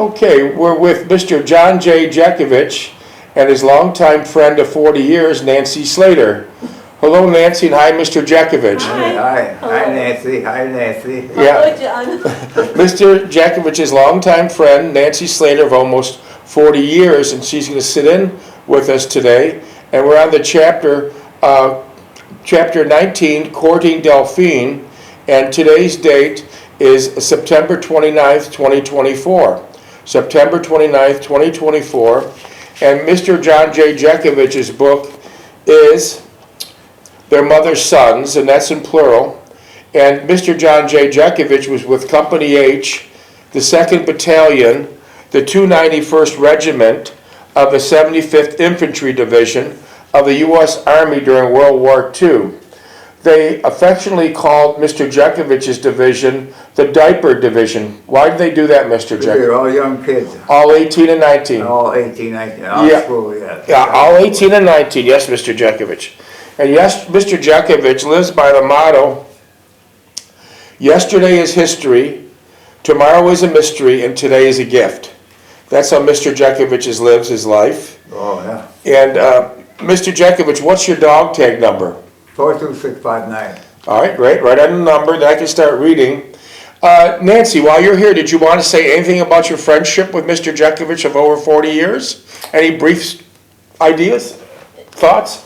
Okay, we're with Mr. John J. Jeckovich and his longtime friend of 40 years, Nancy Slater. Hello, Nancy, and hi, Mr. Jeckovich. Hi. Hi, Nancy. Hi, Nancy. Yeah. Hello, John. Mr. Jeckovich's longtime friend, Nancy Slater, of almost 40 years, and she's going to sit in with us today. And we're on the chapter 19, Courting Delphine, and today's date is September 29th, 2024. September 29th, 2024. And Mr. John J. Jeckovich's book is Their Mother's Sons, and that's in plural. And Mr. John J. Jeckovich was with Company H, the 2nd Battalion, the 291st Regiment of the 75th Infantry Division of the U.S. Army during World War II. They affectionately called Mr. Jeckovich's division the Diaper Division. Why did they do that, Mr. Jeckovich? They're all young kids. All 18 and 19. All 18, 19. All Yeah. school, yeah. Yeah, all 18 and 19, yes, Mr. Jeckovich. And yes, Mr. Jeckovich lives by the motto, yesterday is history, tomorrow is a mystery, and today is a gift. That's how Mr. Jeckovich lives his life. Oh, yeah. And Mr. Jeckovich, what's your dog tag number? 42659. All right, great. Write on the number, then I can start reading. Nancy, while you're here, did you want to say anything about your friendship with Mr. Jeckovich of over 40 years? Any brief ideas, thoughts?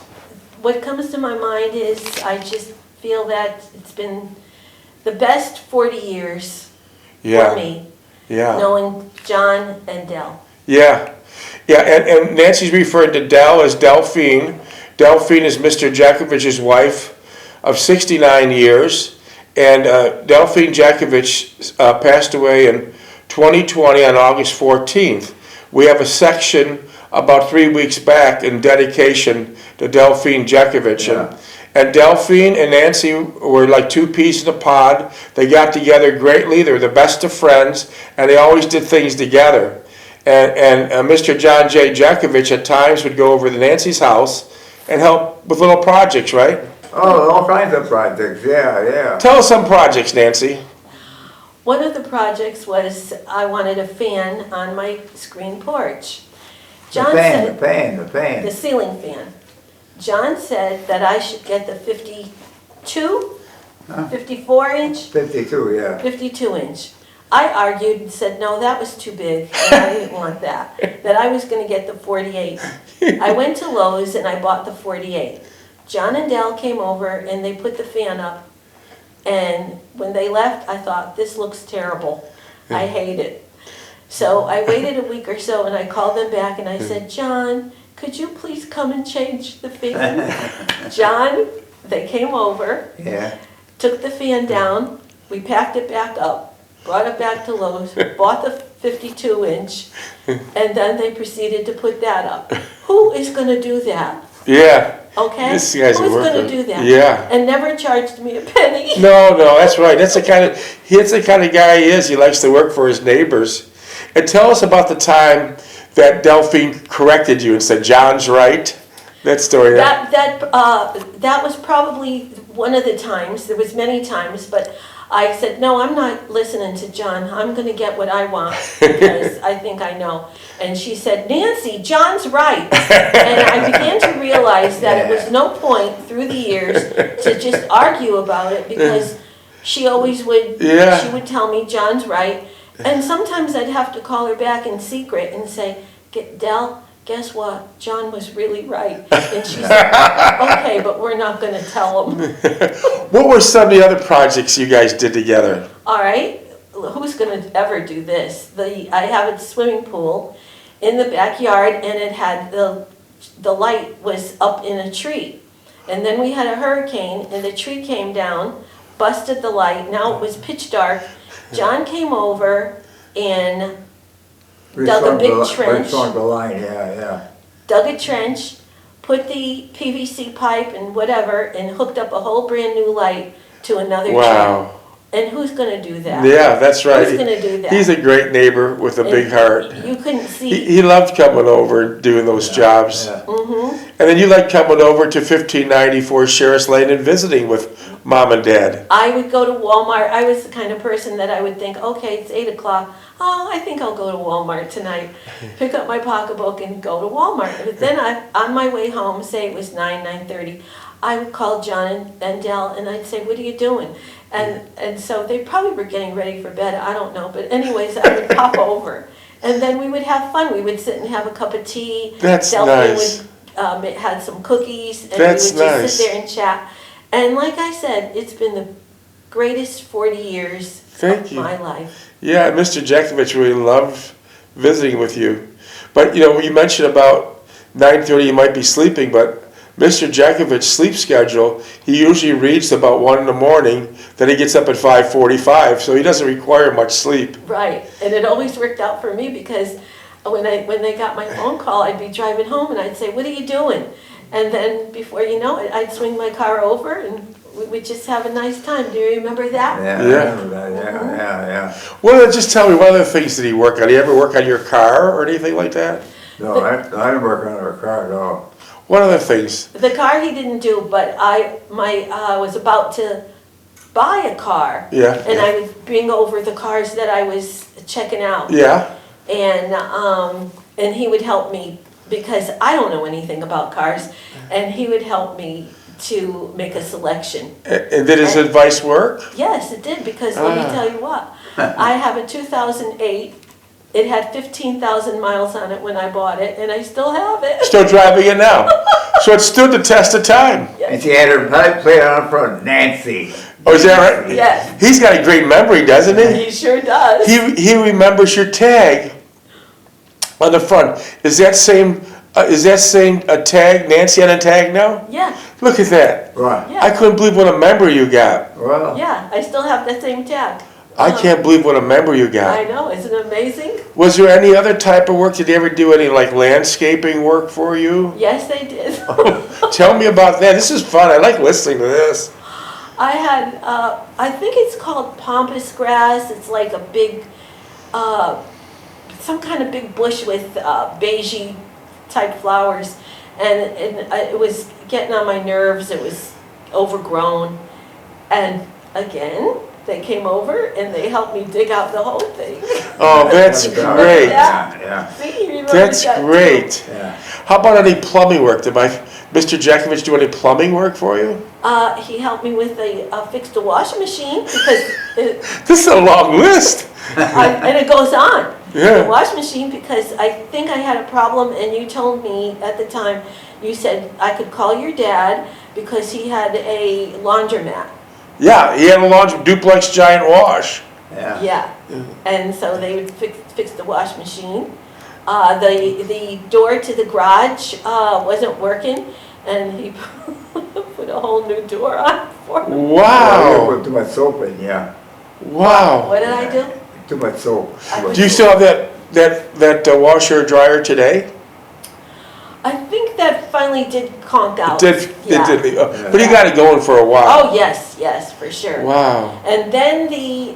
What comes to my mind is I just feel that it's been the best 40 years for me, knowing John and Del. Yeah, and Nancy's referring to Del as Delphine. Delphine is Mr. Jeckovich's wife of 69 years, and Delphine Jeckovich passed away in 2020 on August 14th. We have a section about 3 weeks back in dedication to Delphine Jeckovich. Yeah. And Delphine and Nancy were like two peas in a pod. They got together greatly. They were the best of friends, and they always did things together. And Mr. John J. Jeckovich at times would go over to Nancy's house and help with little projects, right? Oh, all kinds of projects. Yeah. Tell us some projects, Nancy. One of the projects was I wanted a fan on my screen porch. The fan. The ceiling fan. John said that I should get the 52, 54 inch, 52, yeah. 52 inch. I argued and said, no, that was too big, and I didn't want that, that I was going to get the 48. I went to Lowe's and I bought the 48. John and Del came over and they put the fan up, and when they left, I thought, this looks terrible. I hate it. So I waited a week or so and I called them back and I said, John, could you please come and change the fan? John, they came over, took the fan down, we packed it back up, brought it back to Lowe's, bought the 52 inch, and then they proceeded to put that up. Who is going to do that? Yeah. Okay? This guy's Who's going to do that? Yeah. And never charged me a penny. No, that's right. That's the kind of guy he is. He likes to work for his neighbors. And tell us about the time that Delphine corrected you and said, John's right. That story. That was probably one of the times. There was many times, but I said, no, I'm not listening to John. I'm going to get what I want because I think I know. And she said, Nancy, John's right. And I began to realize that it was no point through the years to just argue about it because she always would, she would tell me John's right. And sometimes I'd have to call her back in secret and say, Del, guess what? John was really right. And she said, okay, but we're not going to tell him. What were some of the other projects you guys did together? All right. Who's going to ever do this? I have a swimming pool in the backyard, and it had the light was up in a tree. And then we had a hurricane, and the tree came down, busted the light. Now it was pitch dark. John came over and dug a big trench. The line, yeah. Dug a trench, put the PVC pipe and whatever, and hooked up a whole brand new light to another tree. And who's gonna do that? Yeah, that's right. Who's gonna do that? He's a great neighbor with a big And heart. You couldn't see. He loved coming over and doing those jobs. Yeah. And then you like coming over to 1594 Sheriff's Lane and visiting with Mom and Dad. I would go to Walmart. I was the kind of person that I would think, okay, it's 8 o'clock. Oh, I think I'll go to Walmart tonight. Pick up my pocketbook and go to Walmart. But then on my way home, say it was 9:30, I would call John and Dell and I'd say, what are you doing? And so they probably were getting ready for bed, I don't know. But anyways, I would pop over. And then we would have fun. We would sit and have a cup of tea. That's Delphine nice. would had some cookies. And That's we would just nice. sit there and chat. And like I said, it's been the greatest 40 years Thank of you. my life. Yeah, Mr. Jeckovich really loved visiting with you. But you know, you mentioned about 9:30 you might be sleeping, but Mr. Jeckovich's sleep schedule, he usually reads about 1 in the morning, then he gets up at 5:45, so he doesn't require much sleep. Right. And it always worked out for me because when they got my phone call, I'd be driving home and I'd say, what are you doing? And then before you know it, I'd swing my car over and we'd just have a nice time. Do you remember that? Yeah, I Yeah. remember that. Yeah. Well, just tell me, what other things did he work on? Did he ever work on your car or anything like that? No, I didn't work on her car at all. What other things? The car he didn't do, but I was about to buy a car. Yeah. And I would bring over the cars that I was checking out. Yeah. And he would help me because I don't know anything about cars, and he would help me to make a selection. And did his advice work? Yes, it did, because let me tell you what, I have a 2008, it had 15,000 miles on it when I bought it, and I still have it. Still driving it now. So it stood the test of time. And she had her plate on front, Nancy. Oh, is that right? Yes. He's got a great memory, doesn't he? He sure does. He remembers your tag on the front. Is that same tag, Nancy on a tag now? Yeah, Look at that. Right. yeah. I couldn't believe what a member you got. Well, Yeah, I still have the same tag. I can't believe what a member you I got. know, isn't it amazing? Was there any other type of work? Did they ever do any like landscaping work for you? Yes, they did. Tell me about that. This is fun. I like listening to this. I had, I think it's called pampas grass. It's like a big, some kind of big bush with beigey type flowers. And it was getting on my nerves. It was overgrown. And again, they came over and they helped me dig out the whole thing. Oh, that's great. Yeah. See, you remember That's that too. great. Yeah. How about any plumbing work? Did Mr. Jeckovich do any plumbing work for you? He helped me with fix the washing machine because This is a long list. and it goes on. Yeah. The washing machine, because I think I had a problem, and you told me at the time, you said I could call your dad because he had a laundromat. Yeah, he had a large duplex giant wash. Yeah. Yeah, and so they would fix the wash machine. The door to the garage wasn't working, and he put a whole new door on for me. Wow. Put too much soap in, yeah. Wow. What did I do? Too much soap. Do you still have that washer or dryer today? I think that finally did conk out. It Yeah. did. But he got it going for a while. Oh, yes, for sure. Wow. And then the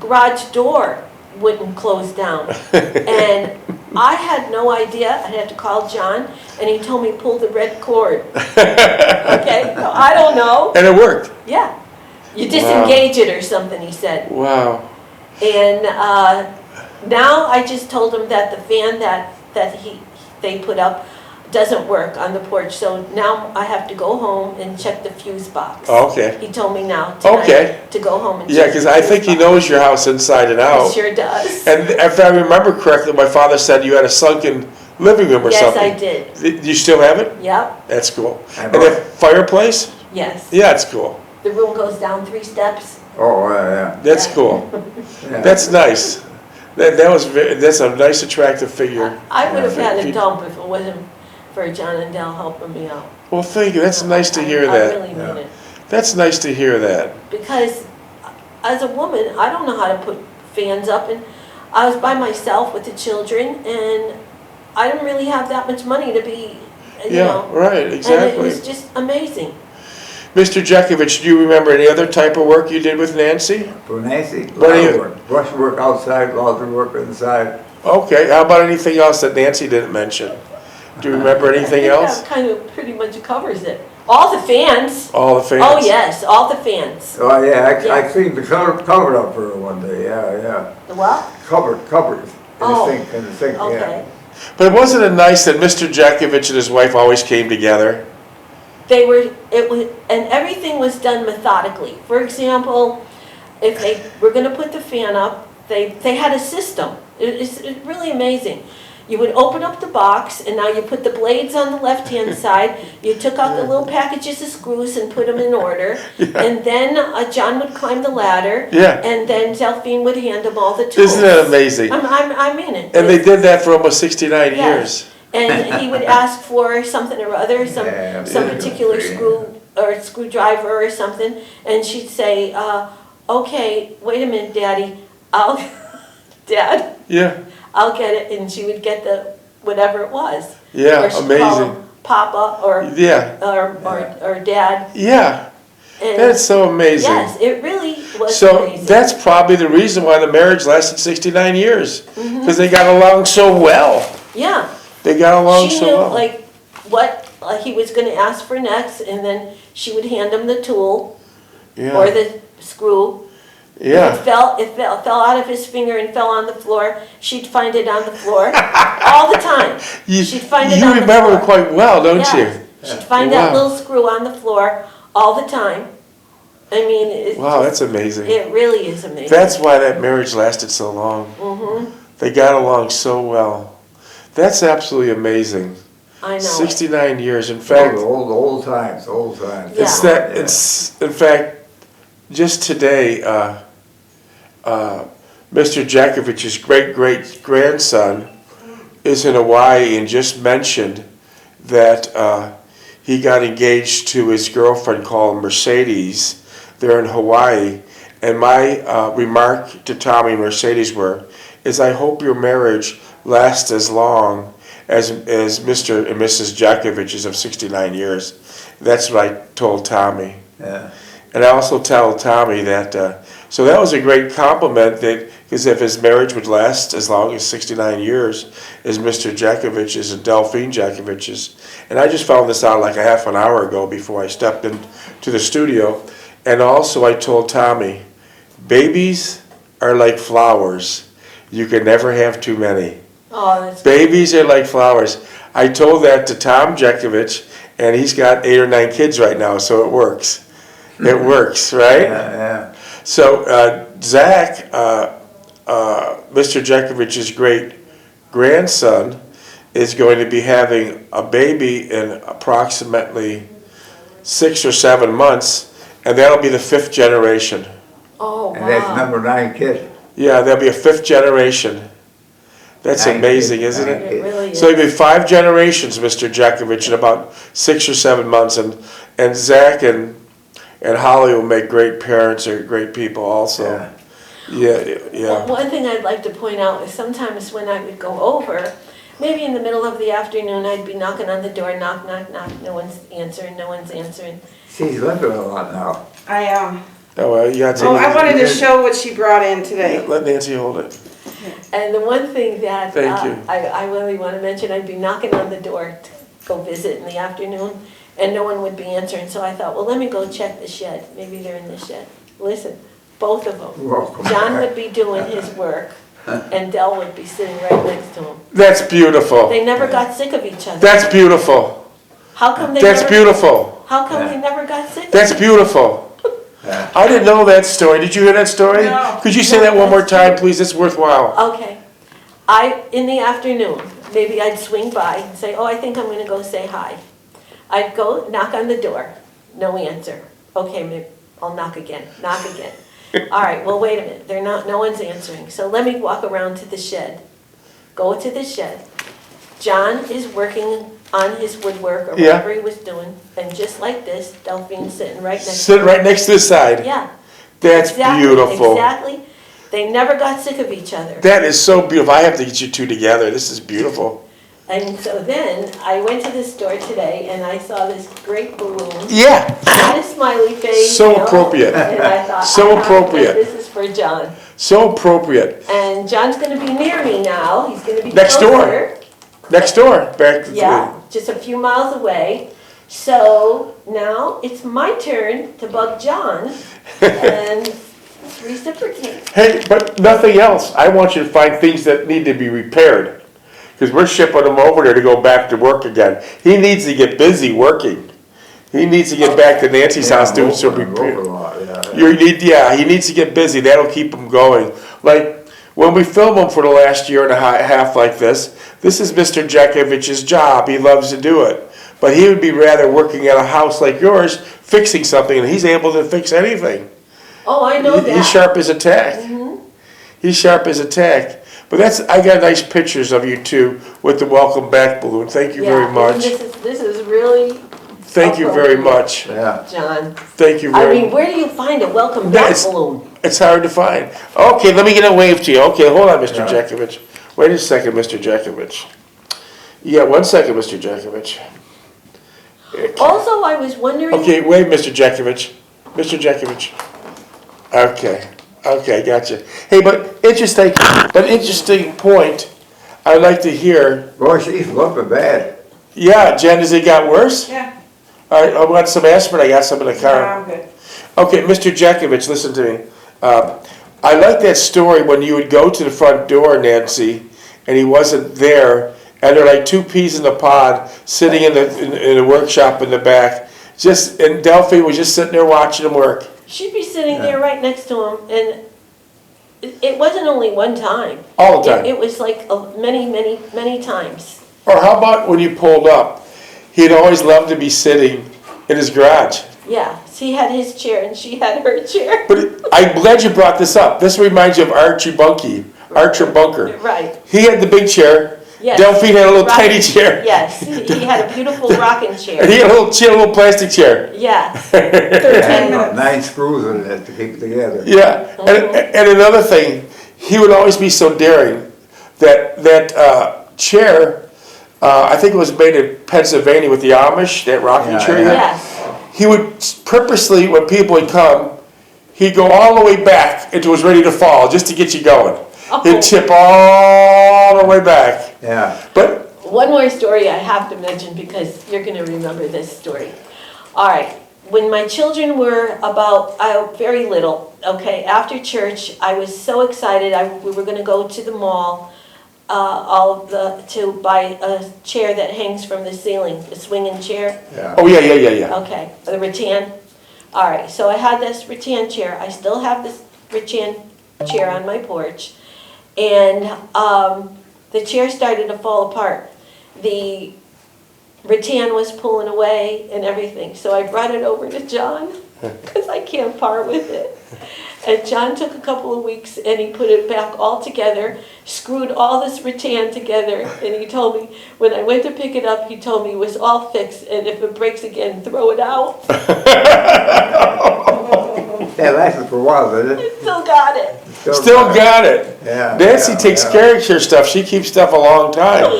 garage door wouldn't close down. And I had no idea. I had to call John, and he told me pull the red cord. Okay, so I don't know. And it worked. Yeah, you disengage it or something, he said. Wow. And now I just told him that the fan that they put up doesn't work on the porch, so now I have to go home and check the fuse box. Okay. He told me now tonight Okay. to go home and check. Yeah, because I think he knows your house inside and He out. sure does. And if I remember correctly, my father said you had a sunken living room or Yes, something. I did. You still have it? Yep, That's cool. I And know. the fireplace? yes. Yeah, it's cool. The room goes down 3 steps. Oh, yeah, That's Yeah. cool. yeah. That's nice. That's a nice attractive figure. I would have had If a you- dump if it wasn't for John and Dell helping me out. Well, thank you. That's nice to hear I that. really mean it. That's nice to hear that. Because as a woman, I don't know how to put fans up, and I was by myself with the children, and I didn't really have that much money to be, you Yeah, know. right, And it exactly. was just amazing. Mr. Jeckovich, do you remember any other type of work you did with Nancy? For Nancy, What do you- work. Brush work outside, laundry work inside. Okay, how about anything else that Nancy didn't mention? Do you remember I anything think else? that kind of pretty much covers it. All the fans. All the fans? Oh, yes, all the fans. Oh, yeah, I Yes. cleaned the cover up for her one day, yeah. The what? Covered, Oh, in the sink, Okay. yeah. But wasn't it nice that Mr. Jeckovich and his wife always came together? It was, and everything was done methodically. For example, if they were gonna put the fan up, they had a system. It's really amazing. You would open up the box, and now you put the blades on the left-hand side, you took out the little packages of screws and put them in order, and then John would climb the ladder, Yeah. and then Delphine would hand him all the tools. Isn't that amazing? I mean it. And they did that for almost 69 Yes. years. And he would ask for something or other, some Yeah, particular yeah. screw or screwdriver or something, and she'd say, okay, wait a minute, Daddy, Dad, Yeah, I'll get it, and she would get the, whatever it was. yeah, Or she'd call amazing. him Papa or Yeah, Dad. yeah, And that's so amazing. yes, it really was So amazing. that's probably the reason why the marriage lasted 69 years, Mm-hmm. because they got along so well. Yeah. They got along She so knew well. like what he was gonna ask for next, and then she would hand him the tool or Yeah, the screw. yeah. It fell out of his finger and fell on the floor. She'd find it on the floor all the time. She'd find it You on the remember floor. quite well, don't Yes. you? She'd find that Wow. little screw on the floor all the time. I mean, it's Wow, just- that's amazing. it really is amazing. That's why that marriage lasted so long. Mm-hmm. They got along so well. That's absolutely amazing. I know. 69 years. In Fact, fact, old times. it's Yeah. that. It's in fact, just today, Mr. Jeckovich's great grandson is in Hawaii and just mentioned that he got engaged to his girlfriend called Mercedes. They're in Hawaii, and my remark to Tommy and Mercedes is I hope your marriage lasts as long as Mr. and Mrs. Jeckovich's of 69 years. That's what I told Tommy. Yeah. And I also tell Tommy that, so that was a great compliment, that because if his marriage would last as long as 69 years as Mr. Jeckovich's and Delphine Jeckovich's. And I just found this out like a half an hour ago before I stepped into the studio. And also I told Tommy, babies are like flowers. You can never have too many. Oh, that's Babies are like flowers. I told that to Tom Jeckovich, and he's got 8 or 9 kids right now, so it works. It works, right? Yeah. So Zach, Mr. Jeckovich's great grandson, is going to be having a baby in approximately 6 or 7 months, and that'll be the 5th generation. oh, And that's wow. number 9 kid. Yeah, there'll be a 5th generation. That's 9 amazing, kids, isn't 9 it? It really is. So it'll be 5 generations, Mr. Jeckovich, in about 6 or 7 months, and Zach and Holly will make great parents or great people also. Yeah. One thing I'd like to point out is sometimes when I would go over, maybe in the middle of the afternoon, I'd be knocking on the door, knock, knock, knock, no one's answering. She's living a lot now. Oh, well, you got to. I wanted to show what she brought in today. Let Nancy hold it. And the one thing that Thank you. I really want to mention, I'd be knocking on the door to go visit in the afternoon, and no one would be answering, so I thought, well, let me go check the shed, maybe they're in the shed. Listen, both of them. Welcome. John would be doing his work, and Del would be sitting right next to him. That's beautiful. They never got sick of each other. That's beautiful. How come they That's never, beautiful. How come they never got sick? That's beautiful. Yeah. I didn't know that story. Did you hear that story? No. Could you say that one more time, please? It's worthwhile. Okay. In the afternoon, maybe I'd swing by and say, oh, I think I'm gonna go say hi. I'd go knock on the door, no answer. Okay, maybe I'll knock again. All right, well, wait a minute, no one's answering. So let me walk around to the shed. Go to the shed. John is working on his woodwork or Yeah. whatever he was doing, and just like this, Delphine's sitting right next to Sit him. right next to the side. Yeah. That's Exactly, beautiful. Exactly. They never got sick of each other. That is so beautiful. I have to get you two together. This is beautiful. And so then I went to the store today and I saw this great balloon. Yeah, Had a smiley face. So you know, appropriate. And I thought, So I have to appropriate. get This is for John. so appropriate. And John's gonna be near me now. He's gonna be Next door. closer. Next door, back to Yeah, just a few miles away. So now it's my turn to bug John and reciprocate. Hey, but nothing else. I want you to find things that need to be repaired. Because we're shipping him over there to go back to work again. He needs to get busy working. He needs to get back to Nancy's house doing some repair. He needs to get busy. That'll keep him going. Like, when we film him for the last year and a half like this is Mr. Jeckovich's job. He loves to do it. But he would be rather working at a house like yours, fixing something, and he's able to fix anything. Oh, I know that. He's sharp as a tack. He's sharp as a tack. But I got nice pictures of you too with the welcome back balloon. Thank you very Yeah, much. This is really, Thank you very much. Yeah. John. Thank you I very mean, much. where do you find a welcome back That's- balloon? It's hard to find. Okay, let me get a wave to you. Okay, hold on, Mr. Yeah. Jeckovich. Wait a second, Mr. Jeckovich. You got 1 second, Mr. Jeckovich. Also, I was wondering. Okay, wait, Mr. Jeckovich. Mr. Jeckovich. Okay, gotcha. Hey, but interesting point. I'd like to hear. Boy, she's looking bad. Yeah, Jen, has it got worse? Yeah, All right, I want some aspirin. I got some in the car. I'm good. Okay, Mr. Jeckovich, listen to me. I like that story when you would go to the front door, Nancy, and he wasn't there, and there are like 2 peas in the pod sitting in the workshop in the back. And Delphine was just sitting there watching him work. She'd be sitting there right next to him, and it wasn't only one time. All the time. It was like many times. Or how about when you pulled up? He'd always loved to be sitting in his garage. Yeah, he had his chair and she had her chair. But I'm glad you brought this up. This reminds you of Archie Bunker. Right. He had the big chair. Yes. Delphine had a little Rocking- tiny chair. Yes, he had a beautiful rocking And chair. he had a little plastic chair. Yeah. And 9 screws in it to keep it together. Yeah. And another thing, he would always be so daring. That chair, I think it was made in Pennsylvania with the Amish, that rocking Yeah, chair. yeah. Yes. He would purposely, when people would come, he'd go all the way back until it was ready to fall, just to get you going. Oh. He'd tip all the way back. Yeah. But, One more story I have to mention because you're going to remember this story. All right. When my children were about very little, okay, after church, I was so excited. We were going to go to the mall, to buy a chair that hangs from the ceiling, the swinging chair. Yeah. oh yeah. Okay, the rattan. All right, so I had this rattan chair. I still have this rattan chair on my porch. And the chair started to fall apart. The rattan was pulling away and everything. So I brought it over to John because I can't part with it. And John took a couple of weeks and he put it back all together, screwed all this rattan together, and he told me, when I went to pick it up, he told me it was all fixed, and if it breaks again, throw it out. That lasted for a while, didn't I it? still got it. still got it. Yeah. Nancy yeah, takes yeah. care of her stuff. She keeps stuff a long time.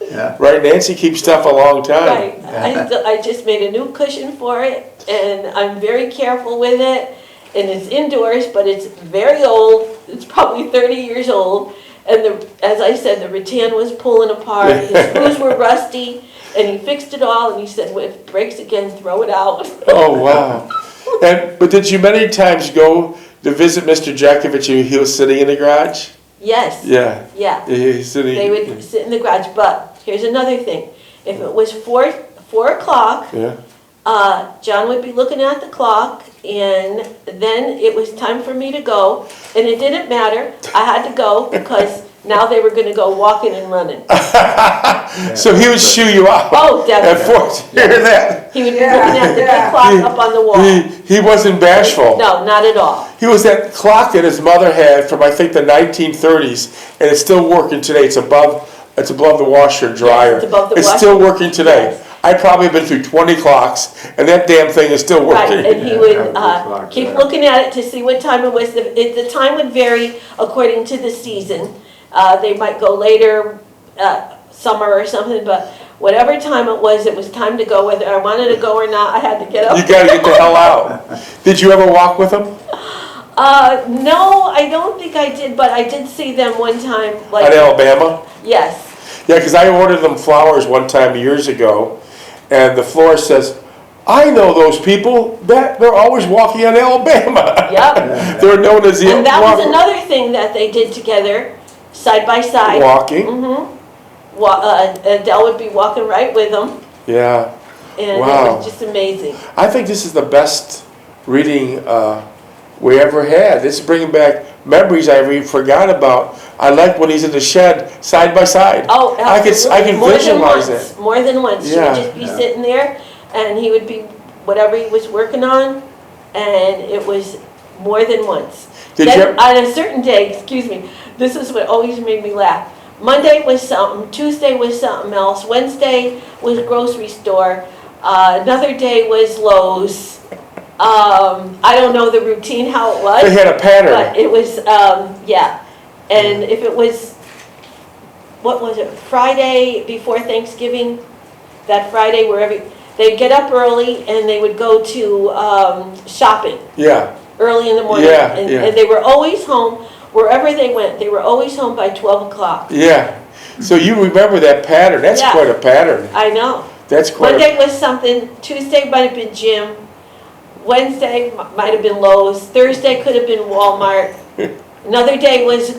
Yeah. Right, Nancy keeps stuff a long time. Right, I just made a new cushion for it, and I'm very careful with it, and it's indoors, but it's very old, it's probably 30 years old, and as I said, the rattan was pulling apart, the screws were rusty, and he fixed it all, and he said, well, if it breaks again, throw it out. Oh, wow. But did you many times go to visit Mr. Jeckovich and he was sitting in the garage? Yes. Yeah. Yeah. He's sitting. They would sit in the garage, but here's another thing. If it was 4 o'clock, Yeah. John would be looking at the clock, and then it was time for me to go, and it didn't matter. I had to go because now they were going to go walking and running. So he would shoo you out. Oh, At definitely. 4. Hear that? He would be looking at the big clock up on the wall. He wasn't bashful. No, not at all. He was that clock that his mother had from I think the 1930s, and it's still working today. It's above the washer and dryer. it's above the It's washer. still working today. Yes. I probably been through 20 clocks, and that damn thing is still Right, working. and he would clock, keep yeah. looking at it to see what time it was. The time would vary according to the season. They might go later, summer or something, but whatever time it was time to go, whether I wanted to go or not, I had to get up. You gotta get the hell out. Did you ever walk with them? No, I don't think I did, but I did see them one time, like. At Alabama? Yes, Yeah, because I ordered them flowers one time years ago, and the florist says, I know those people, that they're always walking on Alabama. yep. They're known as the And that was another thing that they did together, side by side. walking. Adele would be walking right with them, Yeah. and Wow. it was just amazing. I think this is the best reading we ever had. This is bringing back memories I forgot about. I like when he's in the shed, side by side. Oh, absolutely. I can More than visualize once, it. More than once. She Yeah. would just be sitting there, and he would be, whatever he was working on, and it was more than once. Did Then, you? on a certain day, excuse me, this is what always made me laugh. Monday was something, Tuesday was something else, Wednesday was grocery store, another day was Lowe's. I don't know the routine, how it was. They had a pattern. But it was, yeah. And if it was, what was it, Friday before Thanksgiving? That Friday where they'd get up early and they would go to shopping Yeah. early in the morning. Yeah, and, yeah. and they were always home, wherever they went, they were always home by 12 o'clock. Yeah. So you remember that pattern. That's Yeah. quite a pattern. I know. That's quite Monday was something, Tuesday might have been gym, Wednesday might have been Lowe's, Thursday could have been Walmart. Another day was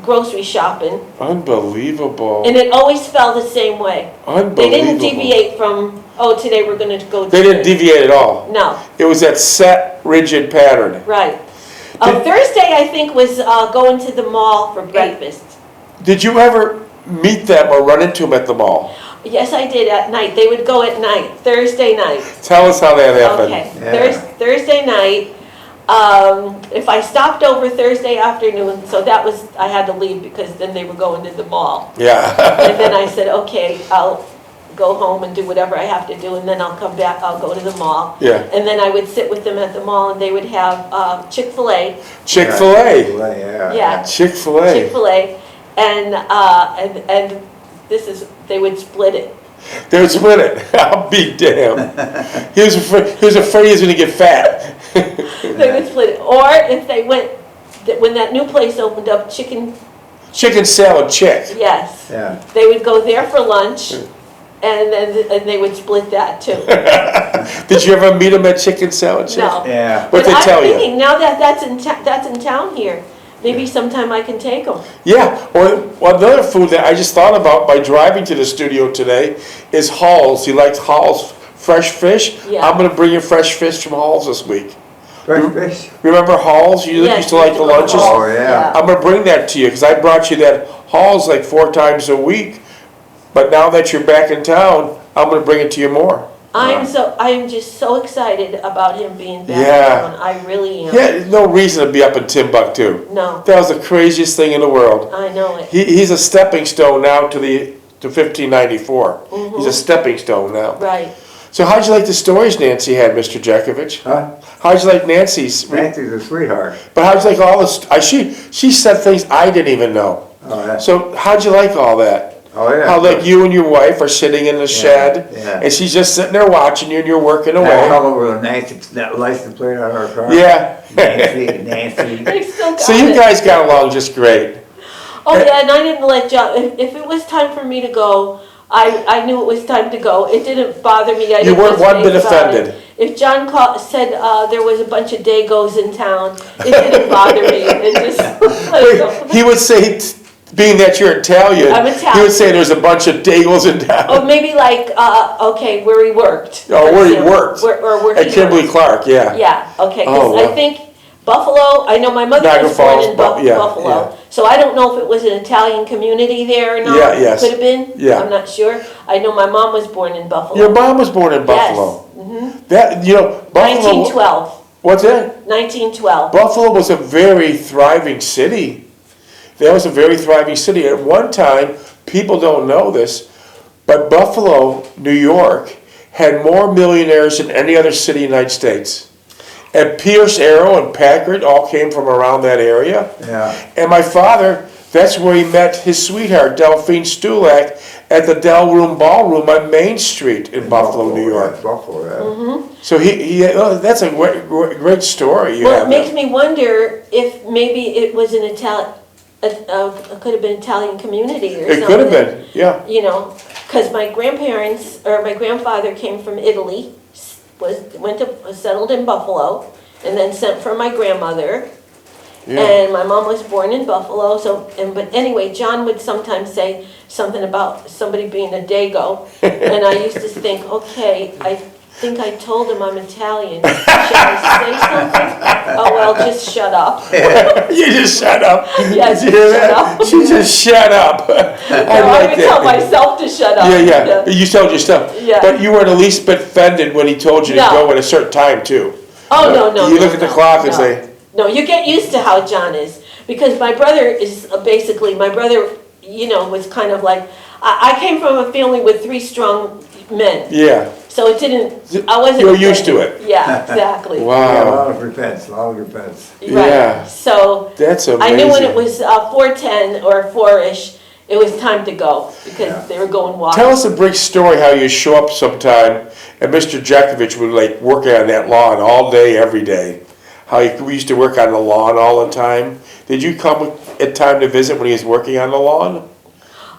grocery shopping, unbelievable. and it always fell the same way. Unbelievable. They didn't deviate from, oh, today we're gonna go. They didn't deviate at all. No, It was that set, rigid pattern. right. Thursday, I think, was going to the mall for breakfast. Did you ever meet them or run into them at the mall? Yes, I did at night. They would go at night, Thursday night. Tell us how that happened. Okay, Yeah. Thursday night, if I stopped over Thursday afternoon, so that was, I had to leave because then they were going to the mall. Yeah. And then I said, okay, I'll go home and do whatever I have to do, and then I'll come back, I'll go to the mall. Yeah. And then I would sit with them at the mall, and they would have Chick-fil-A. Chick-fil-A. Yeah. Yeah, Chick-fil-A. Chick-fil-A, and this is, they would split it. They would split it. I'll be damned. He was afraid he was going to get fat. They would split it. Or if they went, when that new place opened up, Chicken salad chick. yes, Yeah. they would go there for lunch, and then they would split that too. Did you ever meet them at chicken salad chick? No. Yeah. What'd they But tell I'm you? thinking, now that that's in town here, maybe sometime I can take them. Yeah, or another food that I just thought about by driving to the studio today is Hall's. He likes Hall's fresh fish. Yeah. I'm gonna bring you fresh fish from Hall's this week. Fresh fish? Remember Hall's? You Yes, used to like the Hall's. lunches? Oh, yeah. I'm gonna bring that to you, because I brought you that Hall's like 4 times a week. But now that you're back in town, I'm gonna bring it to you more. I am just so excited about him being back Yeah. in town. I really am. Yeah, no reason to be up in Timbuktu. No, That was the craziest thing in the world. I know it. He's a stepping stone now to 1594. He's a stepping stone now. Right. So how'd you like the stories Nancy had, Mr. Jeckovich? Huh? How'd you like Nancy's? Nancy's a sweetheart. But how'd you like all this? She said things I didn't even know. Oh, yeah. So how'd you like all that? Oh, yeah. How like you and your wife are sitting in the shed, yeah. and she's just sitting there watching you, and you're working That away. fellow with a Nancy, that license plate on her car. Yeah. Nancy. They still got So you it. guys got along just great. Oh yeah, and I didn't let John, if it was time for me to go, I knew it was time to go. It didn't bother me. I You didn't weren't one bit think about it. offended. If John said there was a bunch of Dagos in town, it didn't bother me. It just, He would say, being that you're Italian, I'm he Italian. would say there's a bunch of Dagels in town. or maybe like, okay, where he worked. Oh, where he Yeah, worked. Or where At he Kimberly worked. Clark, yeah. Yeah, okay, Oh, because wow. I think Buffalo, I know my mother Niagara was born Falls, in yeah, Buffalo. yeah. So I don't know if it was an Italian community there or not. Yeah, yes. Could have been. Yeah. I'm not sure. I know my mom was born in Buffalo. Your mom was born in Yes. Buffalo. That, Buffalo. 1912. What's that? 1912. Buffalo was a very thriving city. That was a very thriving city. At one time, people don't know this, but Buffalo, New York, had more millionaires than any other city in the United States. And Pierce Arrow and Packard all came from around that area. Yeah. And my father That's where he met his sweetheart, Delphine Stulak, at the Del Room Ballroom on Main Street in Buffalo, New York. Buffalo, yeah. So that's a great story you Well, have it makes there. me wonder if maybe it was an Italian, could have been Italian community or something. It could have been, yeah. You know, because my grandparents, or my grandfather came from Italy, settled in Buffalo, and then sent for my grandmother. Yeah. And my mom was born in Buffalo, but anyway, John would sometimes say something about somebody being a Dago. And I used to think, okay, I think I told him I'm Italian. Should I say something? Oh, well, just shut up. You just shut up. Yes, Did you hear shut that? up. She just shut up. I would tell myself to shut up. Yeah. You told yourself. Yeah. But you weren't the least bit offended when he told you to No. go at a certain time, too. Oh, no. You look at the clock and no. say, No, you get used to how John is, because my brother is basically, was kind of like, I came from a family with 3 strong men, yeah. so it didn't, I wasn't. You were used to offended. it. Yeah, exactly. Yeah, a Wow. lot of repents, Right. Yeah. So, That's amazing. I knew when it was 4:10 or 4-ish, it was time to go, because they were going walking. Tell us a brief story how you show up sometime and Mr. Jeckovich would like work on that lawn all day, every day. How we used to work on the lawn all the time. Did you come at time to visit when he was working on the lawn?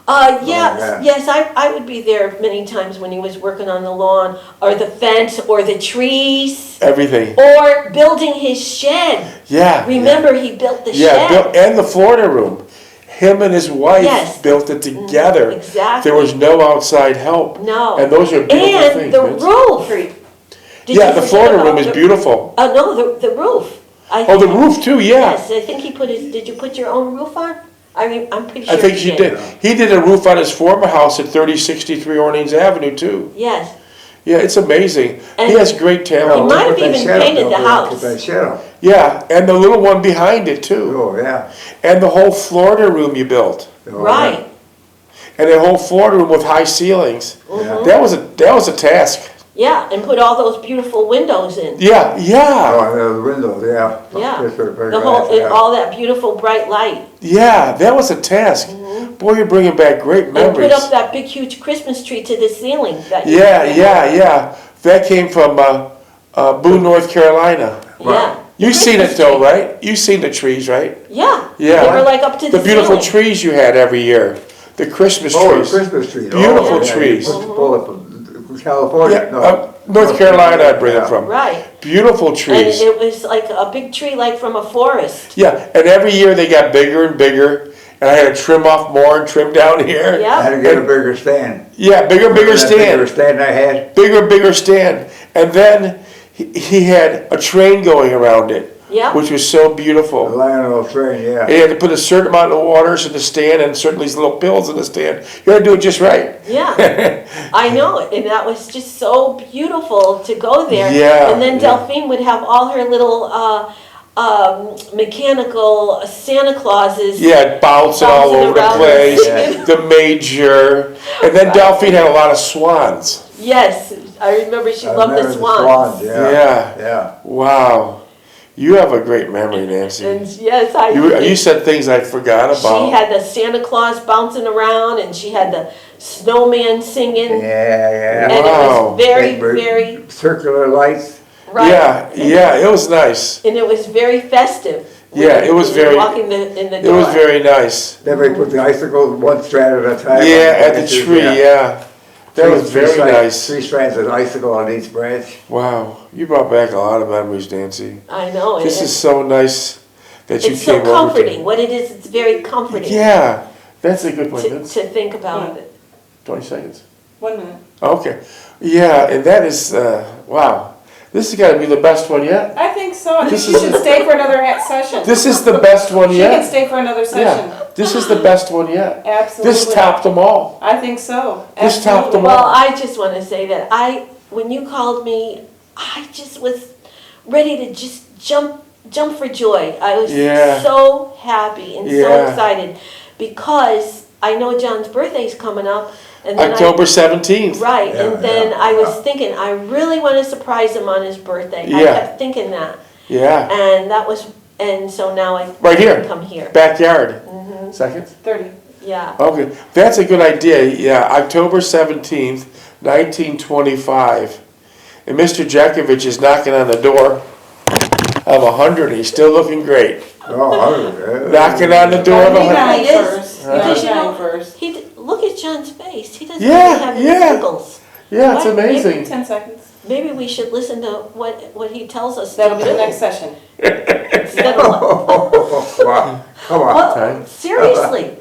Yes, I would be there many times when he was working on the lawn, or the fence, or the trees, Everything. or building his shed. Yeah. Remember, he built the Yeah, shed. and the Florida room. Him and his wife Yes. built it together. Exactly. There was no outside help. No. And those are beautiful And things. the Vince. roof. Did Yeah, you the forget Florida about room is the- beautiful. Oh, no, the roof. Oh, the roof too, yeah. Yes, I think he did you put your own roof on? I'm pretty sure I think he she did. He did a roof on his former house at 3063 Orleans Avenue too. Yes. Yeah, it's amazing. And He has great He talent. might have Put that even shed up, painted the don't house. Put that shed up. Yeah, and the little one behind it too. Oh, yeah. And the whole Florida room you built. Oh, Right. And the whole Florida room with high ceilings. Yeah. That was a task. Yeah, and put all those beautiful windows in. Yeah, yeah. Oh, the windows, yeah. Yeah. Just very The nice, whole, yeah. all that beautiful bright light. Yeah, that was a task. Boy, you're bringing back great And put memories. up that big huge Christmas tree to the ceiling. Yeah. That came from Boone, North Carolina. Yeah. You've seen it Christmas though, tree. right? You've seen the trees, right? Yeah. Yeah. They were like up to the The beautiful ceiling. trees you had every year. The Christmas Oh, the trees. Christmas trees. Beautiful Oh, yeah, trees. You put the bullet from California. Yeah, North Carolina I bring it from. Right. Beautiful And trees. it was like a big tree like from a forest. Yeah, and every year they got bigger and bigger. And I had to trim off more and trim down here. Yeah. I had to get a bigger stand. Yeah, bigger Bigger stand. stand I had. Bigger stand. And then he had a train going around it. Yeah. Which was so The beautiful. Lionel train, yeah. And you had to put a certain amount of waters in the stand and certain these little pills in the stand. You had to do it just right. Yeah. I know it. And that was just so beautiful to go there. Yeah, And then yeah. Delphine would have all her little mechanical Santa Clauses. Yeah, bouncing all Bouncing over the around. place. Yeah. The major. And then Right. Delphine had a lot of swans. Yes, I remember she I loved the remember swans. Yeah. Yeah. Wow. You have a great memory, Nancy. And yes, I You said things I forgot about. She had the Santa Claus bouncing around, and she had the snowman singing, Yeah, and yeah. it Wow. was very, Big very circular lights. right. Yeah, it was nice. And it was very festive. Yeah, it was When you very- walking in the It door. was very nice. Then we put the icicles one strand at a time. Yeah, at the tree, yeah. That was very nice. 3 strands of icicle on each branch. Wow, you brought back a lot of memories, Nancy. I know. This and is so nice that you it's so came over comforting. What it is, it's very comforting. Yeah, that's a good point. To, That's to think about it. 20 seconds. 1 minute. Okay. Yeah, and that is, wow. This has got to be the best one yet. I think so. I think This she is- should stay for another session. This is the best one She can yet. stay for another session. Yeah, this is the best one yet. Absolutely. This topped them all. I think so. This topped them Absolutely. Well, I just want to say that when you called me, I just was ready to just jump for joy. I was Yeah. so happy and so Yeah. excited because I know John's birthday's coming up, and then October 17th. right, Yeah, and then yeah, I was yeah. thinking I really want to surprise him on his birthday. I Yeah. kept thinking that, Yeah, and that was, and so now I Right here. can come here. backyard. Second? 30. Yeah. Okay, that's a good idea, yeah, October 17th, 1925. And Mr. Jeckovich is knocking on the door of 100, he's still looking great. Oh, Knocking on the door of Gotta be 100. nine He is. first. Because you Nine know, first. look at John's face, he doesn't Yeah, really have any yeah. wrinkles. Yeah, it's What? amazing. 10 seconds. Maybe we should listen to what he tells us to That'll be do. the next session. Instead of what- wow, come on. Well, seriously,